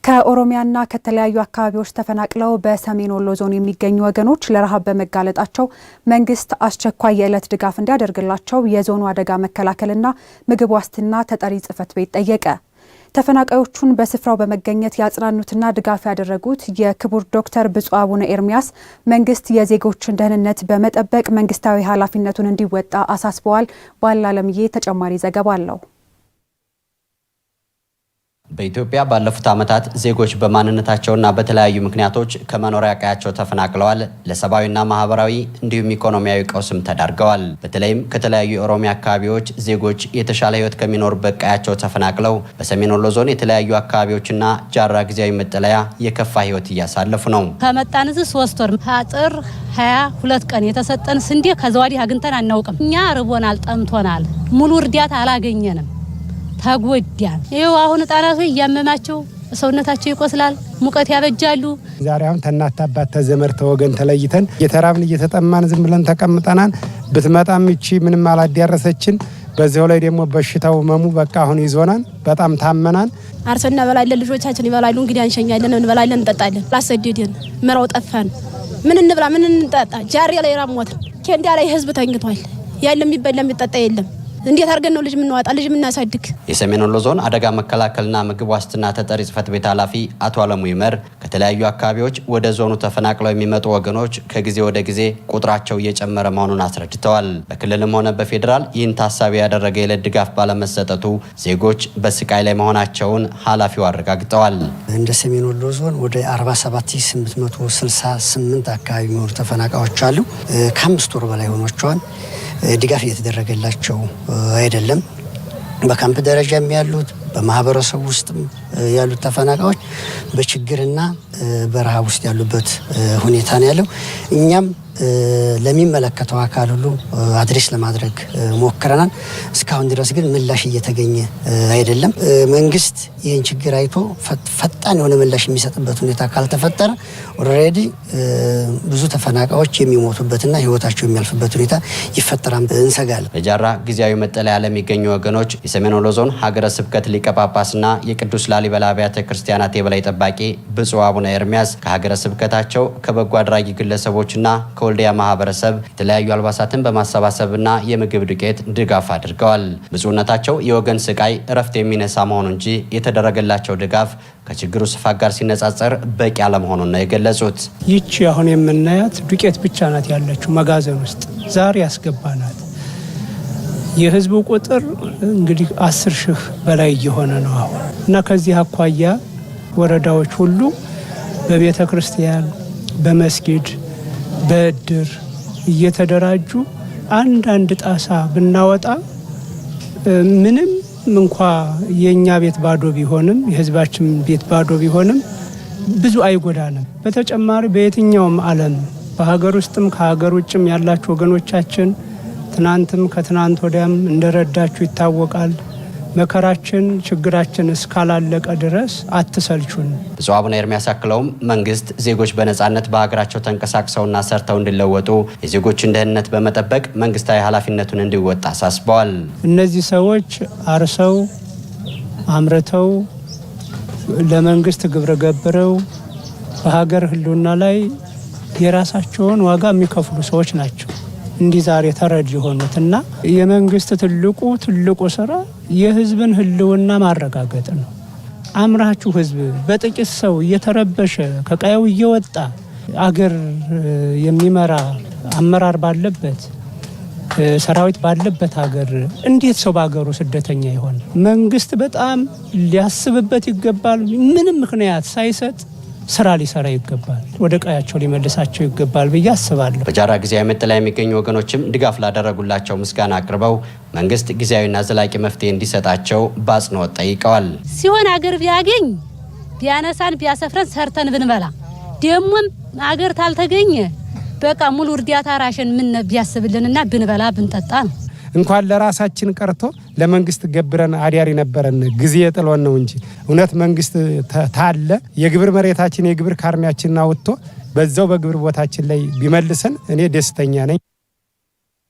ከኦሮሚያና ከተለያዩ አካባቢዎች ተፈናቅለው በሰሜን ወሎ ዞን የሚገኙ ወገኖች ለረሃብ በመጋለጣቸው መንግስት አስቸኳይ የዕለት ድጋፍ እንዲያደርግላቸው የዞኑ አደጋ መከላከልና ምግብ ዋስትና ተጠሪ ጽሕፈት ቤት ጠየቀ። ተፈናቃዮቹን በስፍራው በመገኘት ያጽናኑትና ድጋፍ ያደረጉት የክቡር ዶክተር ብፁዕ አቡነ ኤርሚያስ መንግስት የዜጎችን ደህንነት በመጠበቅ መንግስታዊ ኃላፊነቱን እንዲወጣ አሳስበዋል። ባላለምዬ ተጨማሪ ዘገባ አለው። በኢትዮጵያ ባለፉት ዓመታት ዜጎች በማንነታቸውና በተለያዩ ምክንያቶች ከመኖሪያ ቀያቸው ተፈናቅለዋል። ለሰብአዊና ማህበራዊ እንዲሁም ኢኮኖሚያዊ ቀውስም ተዳርገዋል። በተለይም ከተለያዩ የኦሮሚያ አካባቢዎች ዜጎች የተሻለ ህይወት ከሚኖሩበት ቀያቸው ተፈናቅለው በሰሜን ወሎ ዞን የተለያዩ አካባቢዎችና ጃራ ጊዜያዊ መጠለያ የከፋ ህይወት እያሳለፉ ነው። ከመጣንስ 3 ወር ጥር 22 ቀን የተሰጠን ስንዴ ከዘዋዲ አግኝተን አናውቅም። እኛ ርቦናል፣ ጠምቶናል፣ ሙሉ እርዳታ አላገኘንም። ተጎዳን። ይሄው አሁን ጣናቱ እያመማቸው ሰውነታቸው ይቆስላል፣ ሙቀት ያበጃሉ። ዛሬ አሁን ተናት አባት ተዘመር ተወገን ተለይተን እየተራብን እየተጠማን ዝም ብለን ተቀምጠናን። ብትመጣም እቺ ምንም አላዳረሰችን። በዚያው ላይ ደግሞ በሽታው መሙ በቃ አሁን ይዞናን፣ በጣም ታመናን። አርሰና በላለን፣ ልጆቻችን ይበላሉ፣ እንግዲህ አንሸኛለን፣ እንበላለን፣ እንጠጣለን። ላሰደደን ምራው ጠፋን። ምን እንብላ ምን እንጠጣ? ጃሬ ላይ ራሞት ኬንዳ ላይ ህዝብ ተኝቷል። ያለ የሚበላ የሚጠጣ የለም። እንዴት አድርገን ነው ልጅ ምንዋጣ ልጅ ምናሳድግ? የሰሜን ወሎ ዞን አደጋ መከላከልና ምግብ ዋስትና ተጠሪ ጽሕፈት ቤት ኃላፊ አቶ አለሙ ይመር ከተለያዩ አካባቢዎች ወደ ዞኑ ተፈናቅለው የሚመጡ ወገኖች ከጊዜ ወደ ጊዜ ቁጥራቸው እየጨመረ መሆኑን አስረድተዋል። በክልልም ሆነ በፌዴራል ይህን ታሳቢ ያደረገ የዕለት ድጋፍ ባለመሰጠቱ ዜጎች በስቃይ ላይ መሆናቸውን ኃላፊው አረጋግጠዋል። እንደ ሰሜን ወሎ ዞን ወደ 47868 አካባቢ የሚሆኑ ተፈናቃዮች አሉ። ከ5 ወር በላይ ሆኗቸዋል። ድጋፍ እየተደረገላቸው አይደለም። በካምፕ ደረጃም ያሉት በማህበረሰቡ ውስጥም ያሉት ተፈናቃዮች በችግርና በረሃብ ውስጥ ያሉበት ሁኔታ ነው ያለው። እኛም ለሚመለከተው አካል ሁሉ አድሬስ ለማድረግ ሞክረናል። እስካሁን ድረስ ግን ምላሽ እየተገኘ አይደለም። መንግስት ይህን ችግር አይቶ ፈጣን የሆነ ምላሽ የሚሰጥበት ሁኔታ ካልተፈጠረ ኦልሬዲ ብዙ ተፈናቃዮች የሚሞቱበትና ህይወታቸው የሚያልፍበት ሁኔታ ይፈጠራል እንሰጋለን። በጃራ ጊዜያዊ መጠለያ ለሚገኙ ወገኖች የሰሜን ወሎ ዞን ሀገረ ስብከት ሊቀ ጳጳስና የቅዱስ ላሊበላ አብያተ ክርስቲያናት የበላይ ጠባቂ ብፁዕ አቡነ ኤርሚያስ ከሀገረ ስብከታቸው ከበጎ አድራጊ ግለሰቦችና ከወልዲያ ማህበረሰብ የተለያዩ አልባሳትን በማሰባሰብና የምግብ ዱቄት ድጋፍ አድርገዋል። ብፁዕነታቸው የወገን ስቃይ እረፍት የሚነሳ መሆኑ እንጂ የተደረገላቸው ድጋፍ ከችግሩ ስፋት ጋር ሲነጻጸር በቂ አለመሆኑን ነው የገለጹት። ይቺ አሁን የምናያት ዱቄት ብቻ ናት ያለችው መጋዘን ውስጥ ዛሬ ያስገባናት። የህዝቡ ቁጥር እንግዲህ 10,000 በላይ እየሆነ ነው አሁን እና ከዚህ አኳያ ወረዳዎች ሁሉ በቤተ ክርስቲያን በመስጊድ በእድር እየተደራጁ አንዳንድ ጣሳ ብናወጣ ምንም እንኳ የኛ ቤት ባዶ ቢሆንም የህዝባችን ቤት ባዶ ቢሆንም ብዙ አይጎዳንም። በተጨማሪ በየትኛውም ዓለም በሀገር ውስጥም ከሀገር ውጭም ያላችሁ ወገኖቻችን ትናንትም ከትናንት ወዲያም እንደረዳችሁ ይታወቃል። መከራችን ችግራችን እስካላለቀ ድረስ አትሰልቹን። ብፁዕ አቡነ ኤርሚያስ አክለውም መንግስት ዜጎች በነጻነት በሀገራቸው ተንቀሳቅሰውና ሰርተው እንዲለወጡ የዜጎችን ደህንነት በመጠበቅ መንግስታዊ ኃላፊነቱን እንዲወጣ አሳስበዋል። እነዚህ ሰዎች አርሰው አምርተው ለመንግስት ግብረ ገብረው በሀገር ህልውና ላይ የራሳቸውን ዋጋ የሚከፍሉ ሰዎች ናቸው። እንዲህ ዛሬ ተረድ የሆኑትና የመንግስት ትልቁ ስራ የህዝብን ህልውና ማረጋገጥ ነው። አምራችሁ ህዝብ በጥቂት ሰው እየተረበሸ ከቀየው እየወጣ አገር የሚመራ አመራር ባለበት ሰራዊት ባለበት ሀገር እንዴት ሰው በአገሩ ስደተኛ ይሆን? መንግስት በጣም ሊያስብበት ይገባል። ምንም ምክንያት ሳይሰጥ ስራ ሊሰራ ይገባል። ወደ ቀያቸው ሊመልሳቸው ይገባል ብዬ አስባለሁ። በጃራ ጊዜያዊ መጠለያ የሚገኙ ወገኖችም ድጋፍ ላደረጉላቸው ምስጋና አቅርበው መንግስት ጊዜያዊና ዘላቂ መፍትሄ እንዲሰጣቸው በአጽንኦት ጠይቀዋል። ሲሆን አገር ቢያገኝ ቢያነሳን ቢያሰፍረን ሰርተን ብንበላ ደሞም አገር ታልተገኘ በቃ ሙሉ እርዳታ ራሽን ምን ቢያስብልንና ብንበላ ብንጠጣ ነው። እንኳን ለራሳችን ቀርቶ ለመንግስት ገብረን አዲያሪ ነበረን ጊዜ ጥሎን ነው እንጂ እውነት መንግስት ታለ የግብር መሬታችን የግብር ካርሚያችንን አውጥቶ በዛው በግብር ቦታችን ላይ ቢመልሰን እኔ ደስተኛ ነኝ።